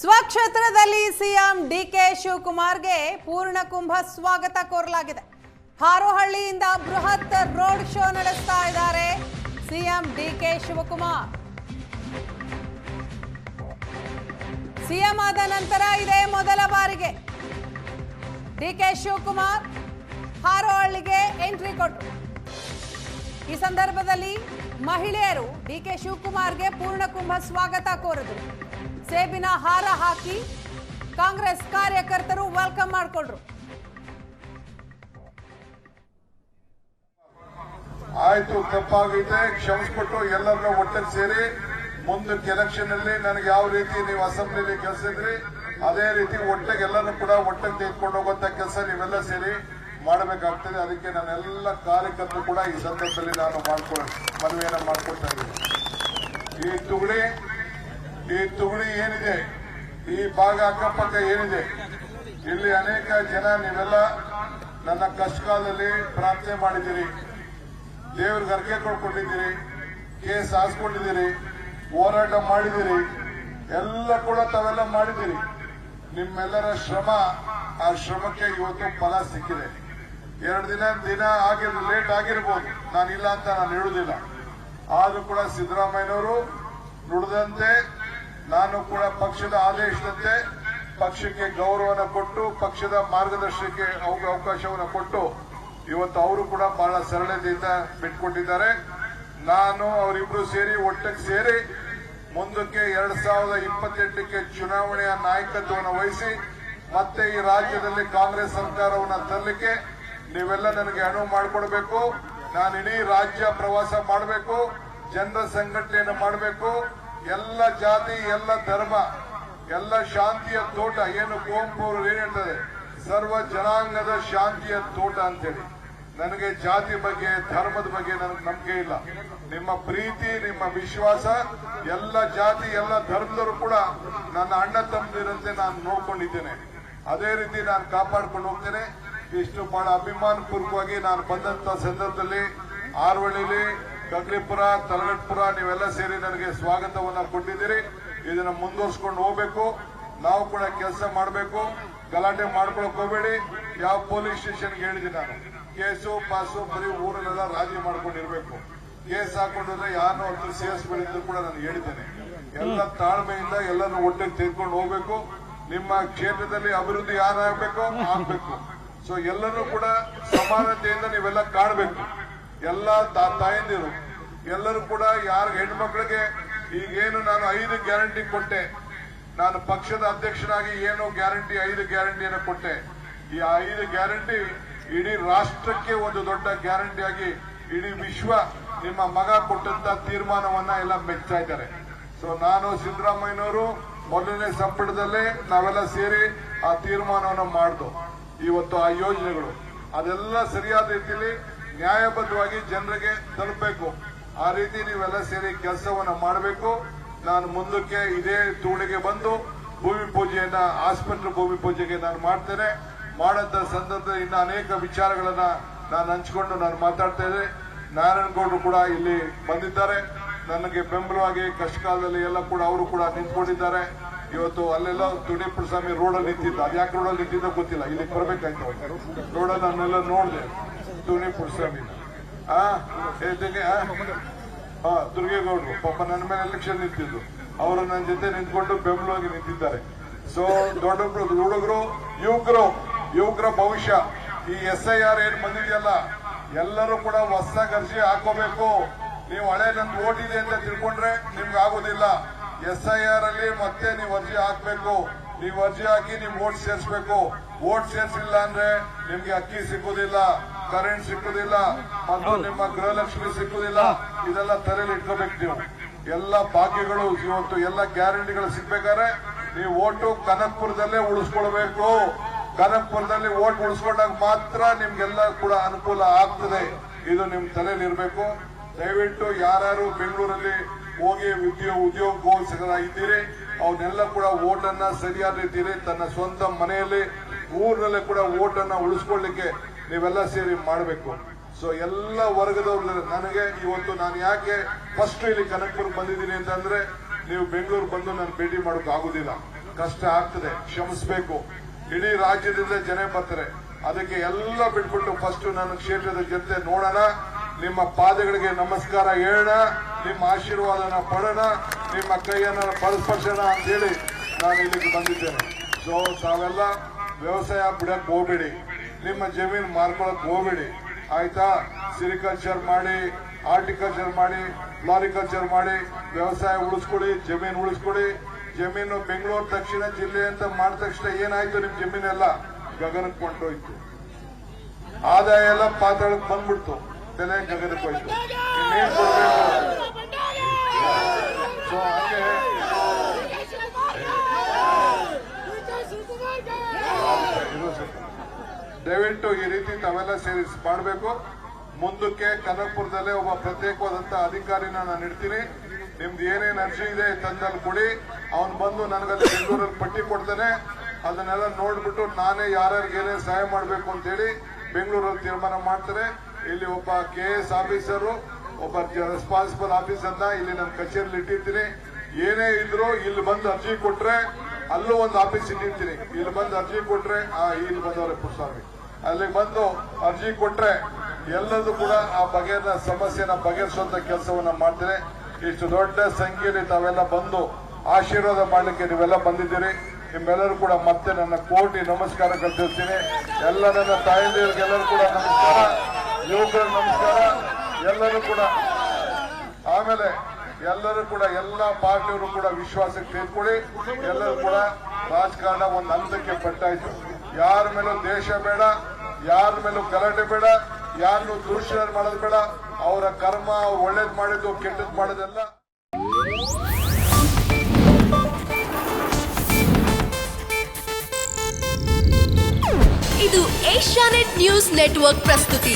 ಸ್ವಕ್ಷೇತ್ರದಲ್ಲಿ CM DK ಶಿವಕುಮಾರ್ಗೆ ಪೂರ್ಣಕುಂಭ ಸ್ವಾಗತ ಕೋರಲಾಗಿದೆ. ಹಾರೋಹಳ್ಳಿಯಿಂದ ಬೃಹತ್ ರೋಡ್ ಶೋ ನಡೆಸ್ತಾ ಇದ್ದಾರೆ ಸಿಎಂ ಡಿಕೆ ಶಿವಕುಮಾರ್. ಸಿಎಂ ಆದ ನಂತರ ಇದೇ ಮೊದಲ ಬಾರಿಗೆ ಡಿಕೆ ಶಿವಕುಮಾರ್ ಹಾರೋಹಳ್ಳಿಗೆ ಎಂಟ್ರಿ ಕೊಟ್ಟರು. ಈ ಸಂದರ್ಭದಲ್ಲಿ ಮಹಿಳೆಯರು ಡಿಕೆ ಶಿವಕುಮಾರ್ಗೆ ಪೂರ್ಣಕುಂಭ ಸ್ವಾಗತ ಕೋರಿದರು. ಸೇಬಿನ ಹಾರ ಹಾಕಿ ಕಾಂಗ್ರೆಸ್ ಕಾರ್ಯಕರ್ತರು ವೆಲ್ಕಮ್ ಮಾಡಿಕೊಂಡ್ರು. ಆಯ್ತು, ತಪ್ಪಾಗಿದೆ, ಕ್ಷಮಿಸ್ಬಿಟ್ಟು ಎಲ್ಲರನ್ನ ಒಟ್ಟಿಗೆ ಸೇರಿ ಮುಂದಕ್ಕೆ ಎಲೆಕ್ಷನ್ ಅಲ್ಲಿ ನನಗೆ ಯಾವ ರೀತಿ ನೀವು ಅಸೆಂಬ್ಲಿಲಿ ಕೆಲಸ ಇದ್ರಿ ಅದೇ ರೀತಿ ಒಟ್ಟಿಗೆ ಎಲ್ಲರೂ ಕೂಡ ಒಟ್ಟಿಗೆ ತೆಗೆದುಕೊಂಡು ಹೋಗುವಂತ ಕೆಲಸ ನೀವೆಲ್ಲ ಸೇರಿ ಮಾಡಬೇಕಾಗ್ತದೆ. ಅದಕ್ಕೆ ನಾನೆಲ್ಲ ಕಾರ್ಯಕರ್ತರು ಕೂಡ ಈ ಸಂದರ್ಭದಲ್ಲಿ ನಾನು ಮನವಿಯನ್ನ ಮಾಡ್ಕೊಳ್ತಾ ಇದ್ದೀನಿ. ಈ ತುಗಡಿ ಏನಿದೆ, ಈ ಭಾಗ ಅಕ್ಕಪಕ್ಕ ಏನಿದೆ, ಇಲ್ಲಿ ಅನೇಕ ಜನ ನೀವೆಲ್ಲ ನನ್ನ ಕಷ್ಟ ಕಾಲದಲ್ಲಿ ಪ್ರಾರ್ಥನೆ ಮಾಡಿದ್ದೀರಿ, ದೇವ್ರಿಗೆ ಅರ್ಕೆ ಕೊಡ್ಕೊಂಡಿದ್ದೀರಿ, ಕೇಸ್ ಹಾಸ್ಕೊಂಡಿದ್ದೀರಿ, ಹೋರಾಟ ಮಾಡಿದ್ದೀರಿ, ಎಲ್ಲ ಕೂಡ ತಾವೆಲ್ಲ ಮಾಡಿದ್ದೀರಿ. ನಿಮ್ಮೆಲ್ಲರ ಶ್ರಮ, ಆ ಶ್ರಮಕ್ಕೆ ಇವತ್ತು ಫಲ ಸಿಕ್ಕಿದೆ. 2 ದಿನ ಲೇಟ್ ಆಗಿರ್ಬೋದು, ನಾನಿಲ್ಲ ಅಂತ ನಾನು ಹೇಳುವುದಿಲ್ಲ. ಆದ್ರೂ ಕೂಡ ಸಿದ್ದರಾಮಯ್ಯನವರು ನುಡಿದಂತೆ ನಾನು ಕೂಡ ಪಕ್ಷದ ಆದೇಶದಂತೆ ಪಕ್ಷಕ್ಕೆ ಗೌರವನ ಕೊಟ್ಟು ಪಕ್ಷದ ಮಾರ್ಗದರ್ಶನಕ್ಕೆ ಅವಕಾಶವನ್ನು ಕೊಟ್ಟು ಇವತ್ತು ಅವರು ಕೂಡ ಬಹಳ ಸರಳತೆಯಿಂದ ಬಿಟ್ಕೊಟ್ಟಿದ್ದಾರೆ. ನಾನು ಅವರಿಬ್ರು ಸೇರಿ ಒಟ್ಟಿಗೆ ಸೇರಿ ಮುಂದಕ್ಕೆ 2028ಕ್ಕೆ ಚುನಾವಣೆಯ ನಾಯಕತ್ವವನ್ನು ವಹಿಸಿ ಮತ್ತೆ ಈ ರಾಜ್ಯದಲ್ಲಿ ಕಾಂಗ್ರೆಸ್ ಸರ್ಕಾರವನ್ನು ತರಲಿಕ್ಕೆ ನೀವೆಲ್ಲ ನನಗೆ ಅನುವು ಮಾಡಿಕೊಡ್ಬೇಕು. ನಾನು ಇಡೀ ರಾಜ್ಯ ಪ್ರವಾಸ ಮಾಡಬೇಕು, ಜನರ ಸಂಘಟನೆಯನ್ನು ಮಾಡಬೇಕು. ಎಲ್ಲ ಜಾತಿ, ಎಲ್ಲ ಧರ್ಮ, ಎಲ್ಲ ಶಾಂತಿಯ ತೋಟ, ಏನು ಕುವೆಂಪು ಅವರು ಏನ್ ಹೇಳ್ತಾರೆ, ಸರ್ವ ಜನಾಂಗದ ಶಾಂತಿಯ ತೋಟ ಅಂತೇಳಿ. ನನಗೆ ಜಾತಿ ಬಗ್ಗೆ, ಧರ್ಮದ ಬಗ್ಗೆ ನನಗೆ ನಂಬಿಕೆ ಇಲ್ಲ. ನಿಮ್ಮ ಪ್ರೀತಿ, ನಿಮ್ಮ ವಿಶ್ವಾಸ, ಎಲ್ಲ ಜಾತಿ, ಎಲ್ಲ ಧರ್ಮದವರು ಕೂಡ ನನ್ನ ಅಣ್ಣ ತಮ್ಮದಿರಂತೆ ನಾನು ನೋಡ್ಕೊಂಡಿದ್ದೇನೆ. ಅದೇ ರೀತಿ ನಾನು ಕಾಪಾಡ್ಕೊಂಡು ಹೋಗ್ತೇನೆ. ಇಷ್ಟು ಬಹಳ ಅಭಿಮಾನ ಪೂರ್ವಕವಾಗಿ ನಾನು ಬಂದಂತ ಸಂದರ್ಭದಲ್ಲಿ ಆರ್ವಳ್ಳಿಲಿ, ಕಗ್ಲಿಪುರ, ತಲಗಟ್ಪುರ ನೀವೆಲ್ಲ ಸೇರಿ ನನಗೆ ಸ್ವಾಗತವನ್ನ ಕೊಟ್ಟಿದ್ದೀರಿ. ಇದನ್ನ ಮುಂದುವರ್ಸ್ಕೊಂಡು ಹೋಗ್ಬೇಕು. ನಾವು ಕೂಡ ಕೆಲಸ ಮಾಡಬೇಕು. ಗಲಾಟೆ ಮಾಡ್ಕೊಳಕ್ ಹೋಗ್ಬೇಡಿ. ಯಾವ ಪೊಲೀಸ್ ಸ್ಟೇಷನ್ಗೆ ಹೇಳಿದ್ದೀನಿ ನಾನು, ಕೇಸು ಪಾಸು ಬರೀ ಊರಲ್ಲೆಲ್ಲ ರಾಜಿ ಮಾಡ್ಕೊಂಡಿರ್ಬೇಕು. ಕೇಸ್ ಹಾಕೊಂಡ್ರೆ ಯಾರನ್ನೋ ಹೊತ್ತು ಸೇರಿಸ್ಬೇಡಿದ್ರು ಕೂಡ ನಾನು ಹೇಳಿದ್ದೇನೆ. ಎಲ್ಲ ತಾಳ್ಮೆಯಿಂದ ಎಲ್ಲರನ್ನು ಒಟ್ಟಿಗೆ ತೆಗೆದುಕೊಂಡು ಹೋಗ್ಬೇಕು. ನಿಮ್ಮ ಕ್ಷೇತ್ರದಲ್ಲಿ ಅಭಿವೃದ್ಧಿ ಯಾರಾಗಬೇಕು ಆಗ್ಬೇಕು. ಸೊ ಎಲ್ಲರೂ ಕೂಡ ಸಮಾನತೆಯಿಂದ ನೀವೆಲ್ಲ ಕಾಣಬೇಕು. ಎಲ್ಲ ತಾಯಂದಿರು ಎಲ್ಲರೂ ಕೂಡ ಹೆಣ್ಮಕ್ಳಿಗೆ ಈಗೇನು ನಾನು 5 ಗ್ಯಾರಂಟಿ ಕೊಟ್ಟೆ, ನಾನು ಪಕ್ಷದ ಅಧ್ಯಕ್ಷನಾಗಿ ಏನು ಗ್ಯಾರಂಟಿ 5 ಗ್ಯಾರಂಟಿಯನ್ನು ಕೊಟ್ಟೆ. ಈ 5 ಗ್ಯಾರಂಟಿ ಇಡೀ ರಾಷ್ಟ್ರಕ್ಕೆ ಒಂದು ದೊಡ್ಡ ಗ್ಯಾರಂಟಿಯಾಗಿ ಇಡೀ ವಿಶ್ವ ನಿಮ್ಮ ಮಗ ಕೊಟ್ಟಂತ ತೀರ್ಮಾನವನ್ನ ಎಲ್ಲ ಮೆಚ್ಚಾ ಇದ್ದಾರೆ. ಸೊ ನಾನು ಸಿದ್ದರಾಮಯ್ಯನವರು ಮೊದಲನೇ ಸಂಪುಟದಲ್ಲೇ ನಾವೆಲ್ಲ ಸೇರಿ ಆ ತೀರ್ಮಾನವನ್ನು ಮಾಡ್ದು. ಇವತ್ತು ಆ ಯೋಜನೆಗಳು ಅದೆಲ್ಲ ಸರಿಯಾದ ರೀತಿಯಲ್ಲಿ ನ್ಯಾಯಬದ್ಧವಾಗಿ ಜನರಿಗೆ ತಲುಪಬೇಕು. ಆ ರೀತಿ ನೀವೆಲ್ಲ ಸೇರಿ ಕೆಲಸವನ್ನ ಮಾಡಬೇಕು. ನಾನು ಮುಂದಕ್ಕೆ ಇದೇ ತೂಣಿಗೆ ಬಂದು ಭೂಮಿ ಪೂಜೆಯನ್ನ, ಆಸ್ಪತ್ರೆ ಭೂಮಿ ಪೂಜೆಗೆ ನಾನು ಮಾಡ್ತೇನೆ. ಮಾಡಂತ ಸಂದರ್ಭದಲ್ಲಿ ಇನ್ನು ಅನೇಕ ವಿಚಾರಗಳನ್ನ ನಾನು ಹಂಚಿಕೊಂಡು ನಾನು ಮಾತಾಡ್ತಾ ಇದ್ದೆ. ನಾರಾಯಣಗೌಡರು ಕೂಡ ಇಲ್ಲಿ ಬಂದಿದ್ದಾರೆ. ನನಗೆ ಬೆಂಬಲವಾಗಿ ಕಷ್ಟ ಕಾಲದಲ್ಲಿ ಎಲ್ಲ ಕೂಡ ಅವರು ಕೂಡ ನಿಂತ್ಕೊಂಡಿದ್ದಾರೆ. ಇವತ್ತು ಅಲ್ಲೆಲ್ಲ ತುಣಿಪುರ ಸ್ವಾಮಿ ರೋಡಲ್ಲಿ ನಿಂತಿದ್ದ, ಅದ್ಯಾಕೆ ರೋಡಲ್ಲಿ ನಿಂತಿದ್ದ ಗೊತ್ತಿಲ್ಲ, ಇಲ್ಲಿ ಬರ್ಬೇಕಾಯ್ತು. ರೋಡಲ್ಲಿ ನಾನೆಲ್ಲ ನೋಡಿದೆ ತುಣಿಪುರ ಸ್ವಾಮಿನ. ದುರ್ಗೇಗೌಡರು ಪಾಪ ನನ್ನ ಮೇಲೆ ಎಲೆಕ್ಷನ್ ನಿಂತಿದ್ದು, ಅವರು ನನ್ನ ಜೊತೆ ನಿಂತ್ಕೊಂಡು ಬೆಂಬಲವಾಗಿ ನಿಂತಿದ್ದಾರೆ. ಸೊ ದೊಡ್ಡ ಹುಡುಗರು, ಯುವಕರ ಭವಿಷ್ಯ, ಈ SIR ಏನ್ ಬಂದಿದೆಯಲ್ಲ, ಎಲ್ಲರೂ ಕೂಡ ಹೊಸದಾಗಿ ಅರ್ಜಿ ಹಾಕೋಬೇಕು. ನೀವು ಹಳೆ ನಂದು ಓಟ್ ಇದೆ ಅಂತ ತಿಳ್ಕೊಂಡ್ರೆ ನಿಮ್ಗೆ ಆಗೋದಿಲ್ಲ. SIR ಅಲ್ಲಿ ಮತ್ತೆ ನೀವು ಅರ್ಜಿ ಹಾಕ್ಬೇಕು. ನೀವು ಅರ್ಜಿ ಹಾಕಿ ನಿಮ್ ಓಟ್ ಸೇರಿಸಬೇಕು. ಓಟ್ ಸೇರಿಸಿಲ್ಲ ಅಂದ್ರೆ ನಿಮ್ಗೆ ಅಕ್ಕಿ ಸಿಕ್ಕುದಿಲ್ಲ, ಕರೆಂಟ್ ಸಿಕ್ಕುದಿಲ್ಲ, ಮತ್ತು ನಿಮ್ಮ ಗೃಹಲಕ್ಷ್ಮಿ ಸಿಕ್ಕುದಿಲ್ಲ. ಇದೆಲ್ಲ ತಲೆಯಲ್ಲಿ ಇಟ್ಕೋಬೇಕು. ನೀವು ಎಲ್ಲ ಭಾಗ್ಯಗಳು ಇವತ್ತು ಎಲ್ಲ ಗ್ಯಾರಂಟಿಗಳು ಸಿಗ್ಬೇಕಾದ್ರೆ ನೀವು ಓಟು ಕನಕಪುರದಲ್ಲೇ ಉಳಿಸ್ಕೊಳ್ಬೇಕು. ಕನಕಪುರದಲ್ಲಿ ಓಟ್ ಉಳಿಸ್ಕೊಂಡಾಗ ಮಾತ್ರ ನಿಮ್ಗೆಲ್ಲ ಕೂಡ ಅನುಕೂಲ ಆಗ್ತದೆ. ಇದು ನಿಮ್ ತಲೆಯಲ್ಲಿ ಇರಬೇಕು. ದಯವಿಟ್ಟು ಯಾರು ಬೆಂಗಳೂರಲ್ಲಿ ಹೋಗಿ ಉದ್ಯೋಗಗೋಸ್ಕರ ಇದ್ದೀರಿ, ಅವನ್ನೆಲ್ಲ ಕೂಡ ಓಟನ್ನ ಸರಿಯಾದ ರೀತಿಯಲ್ಲಿ ತನ್ನ ಸ್ವಂತ ಮನೆಯಲ್ಲಿ, ಊರಿನಲ್ಲೇ ಕೂಡ ಓಟನ್ನ ಉಳಿಸ್ಕೊಳ್ಳಿಕ್ಕೆ ನೀವೆಲ್ಲ ಸೇರಿ ಮಾಡಬೇಕು. ಸೊ ಎಲ್ಲ ವರ್ಗದವ್ರು ನನಗೆ ಇವತ್ತು ನಾನು ಯಾಕೆ ಫಸ್ಟ್ ಇಲ್ಲಿ ಕನಕಪುರ ಬಂದಿದ್ದೀನಿ ಅಂತಂದ್ರೆ, ನೀವು ಬೆಂಗಳೂರು ಬಂದು ನಾನು ಭೇಟಿ ಮಾಡೋಕೆ ಆಗುದಿಲ್ಲ. ಕಷ್ಟ ಆಗ್ತದೆ, ಕ್ಷಮಿಸಬೇಕು. ಇಡೀ ರಾಜ್ಯದಿಂದ ಜನ ಬರ್ತಾರೆ. ಅದಕ್ಕೆ ಎಲ್ಲ ಬಿಟ್ಬಿಟ್ಟು ಫಸ್ಟ್ ನನ್ನ ಕ್ಷೇತ್ರದ ಜೊತೆ ನೋಡೋಣ, ನಿಮ್ಮ ಪಾದಗಳಿಗೆ ನಮಸ್ಕಾರ ಹೇಳೋಣ, ನಿಮ್ಮ ಆಶೀರ್ವಾದನ ಪಡೋಣ, ನಿಮ್ಮ ಕೈಯನ್ನ ಪರಸ್ಪರ್ಶನ ಅಂತ ಹೇಳಿ ನಾನು ಇಲ್ಲಿಗೆ ಬಂದಿದ್ದೇನೆ. ಸೊ ತಾವೆಲ್ಲ ವ್ಯವಸಾಯ ಬಿಡಕ್ ಹೋಗ್ಬೇಡಿ, ನಿಮ್ಮ ಜಮೀನು ಮಾರ್ಕೊಳಕ್ ಹೋಗ್ಬೇಡಿ, ಆಯ್ತಾ? ಸಿರಿಕಲ್ಚರ್ ಮಾಡಿ, ಹಾರ್ಟಿಕಲ್ಚರ್ ಮಾಡಿ, ಫ್ಲಾರಿಕಲ್ಚರ್ ಮಾಡಿ, ವ್ಯವಸಾಯ ಉಳಿಸ್ಕೊಡಿ, ಜಮೀನು ಉಳಿಸ್ಕೊಡಿ. ಜಮೀನು ಬೆಂಗಳೂರು ದಕ್ಷಿಣ ಜಿಲ್ಲೆ ಅಂತ ಮಾಡಿದ ತಕ್ಷಣ ಏನಾಯ್ತು, ನಿಮ್ ಜಮೀನೆಲ್ಲ ಗಗನಕ್ಕೆ ಕೊಂಡೋಯ್ತು, ಆದಾಯ ಎಲ್ಲ ಪಾತಾಳಕ್ಕೆ ಬಂದ್ಬಿಡ್ತು, ಬೆಲೆ ಗಗನಕ್ಕೆ ಹೋಯ್ತು. ಇನ್ನೇನ್ ಕೊಡ್ಬೇಕು? ಸೊ ಹಾಗೆ ದಯವಿಟ್ಟು ಈ ರೀತಿ ತಾವೆಲ್ಲ ಸೇರಿ ಮಾಡಬೇಕು. ಮುಂದಕ್ಕೆ ಕನಕಪುರದಲ್ಲೇ ಒಬ್ಬ ಪ್ರತ್ಯೇಕವಾದಂತ ಅಧಿಕಾರಿನ ನಾನು ಇಡ್ತೀನಿ. ನಿಮ್ದು ಏನೇನು ಅರ್ಜಿ ಇದೆ ತಂದಲ್ಲಿ ಕೊಡಿ, ಅವನು ಬಂದು ನನಗಲ್ಲಿ ಬೆಂಗಳೂರಲ್ಲಿ ಪಟ್ಟಿ ಕೊಡ್ತಾನೆ. ಅದನ್ನೆಲ್ಲ ನೋಡ್ಬಿಟ್ಟು ನಾನೇ ಯಾರ್ಯಾರಿಗೆ ಏನೇನು ಸಹಾಯ ಮಾಡಬೇಕು ಅಂತ ಹೇಳಿ ಬೆಂಗಳೂರಲ್ಲಿ ತೀರ್ಮಾನ ಮಾಡ್ತಾರೆ. ಇಲ್ಲಿ ಒಬ್ಬ KS ಆಫೀಸರು, ಒಬ್ಬ ರೆಸ್ಪಾನ್ಸಿಬಲ್ ಆಫೀಸರ್ನ ಇಲ್ಲಿ ನನ್ನ ಕಚೇರಿಯಲ್ಲಿ ಇಟ್ಟಿರ್ತೀನಿ. ಏನೇ ಇದ್ರು ಇಲ್ಲಿ ಬಂದು ಅರ್ಜಿ ಕೊಟ್ರೆ ಅಲ್ಲೂ ಒಂದು ಆಫೀಸ್ ಇಟ್ಟಿರ್ತೀನಿ. ಇಲ್ಲಿ ಬಂದು ಅರ್ಜಿ ಕೊಟ್ರೆ ಇಲ್ಲಿ ಬಂದವ್ರೆ ಪುಟ್ಸ್ವಾಮಿ, ಅಲ್ಲಿ ಬಂದು ಅರ್ಜಿ ಕೊಟ್ರೆ ಎಲ್ಲದೂ ಕೂಡ ಆ ಬಗೆಯ ಸಮಸ್ಯೆನ ಬಗೆಹರಿಸುವಂತ ಕೆಲಸವನ್ನ ಮಾಡ್ತೇನೆ. ಇಷ್ಟು ದೊಡ್ಡ ಸಂಖ್ಯೆಯಲ್ಲಿ ತಾವೆಲ್ಲ ಬಂದು ಆಶೀರ್ವಾದ ಮಾಡಲಿಕ್ಕೆ ನೀವೆಲ್ಲ ಬಂದಿದ್ದೀರಿ. ನಿಮ್ಮೆಲ್ಲರೂ ಕೂಡ ಮತ್ತೆ ನನ್ನ ಕೋಟಿ ನಮಸ್ಕಾರ ಕಳಿಸ್ತೀನಿ. ಎಲ್ಲ ನನ್ನ ತಾಯಂದಿರಿಗೆಲ್ಲರೂ ಕೂಡ ನಮಸ್ಕಾರ, ಯುವಕರ ನಮಸ್ಕಾರ, ಎಲ್ಲರೂ ಕೂಡ. ಆಮೇಲೆ ಎಲ್ಲರೂ ಕೂಡ ಎಲ್ಲ ಪಾರ್ಟಿಯವರು ಕೂಡ ವಿಶ್ವಾಸಕ್ಕೆ ತೆಗೆದುಕೊಳ್ಳಿ. ಎಲ್ಲರೂ ಕೂಡ ರಾಜಕಾರಣ ಒಂದು ಹಂತಕ್ಕೆ ಪಟ್ಟಾಯ್ತು. ಯಾರ ಮೇಲೂ ದೇಶ ಬೇಡ, ಯಾರ ಮೇಲೂ ಗಲಾಟೆ ಬೇಡ, ಯಾರನ್ನು ದೂಷಣೆ ಮಾಡೋದು ಬೇಡ. ಅವರ ಕರ್ಮ, ಅವ್ರು ಒಳ್ಳೇದು ಮಾಡಿದ್ದು ಕೆಟ್ಟದ್ದು ಮಾಡೋದೆಲ್ಲ. ಇದು ಏಷ್ಯಾನೆಟ್ ನ್ಯೂಸ್ ನೆಟ್ವರ್ಕ್ ಪ್ರಸ್ತುತಿ.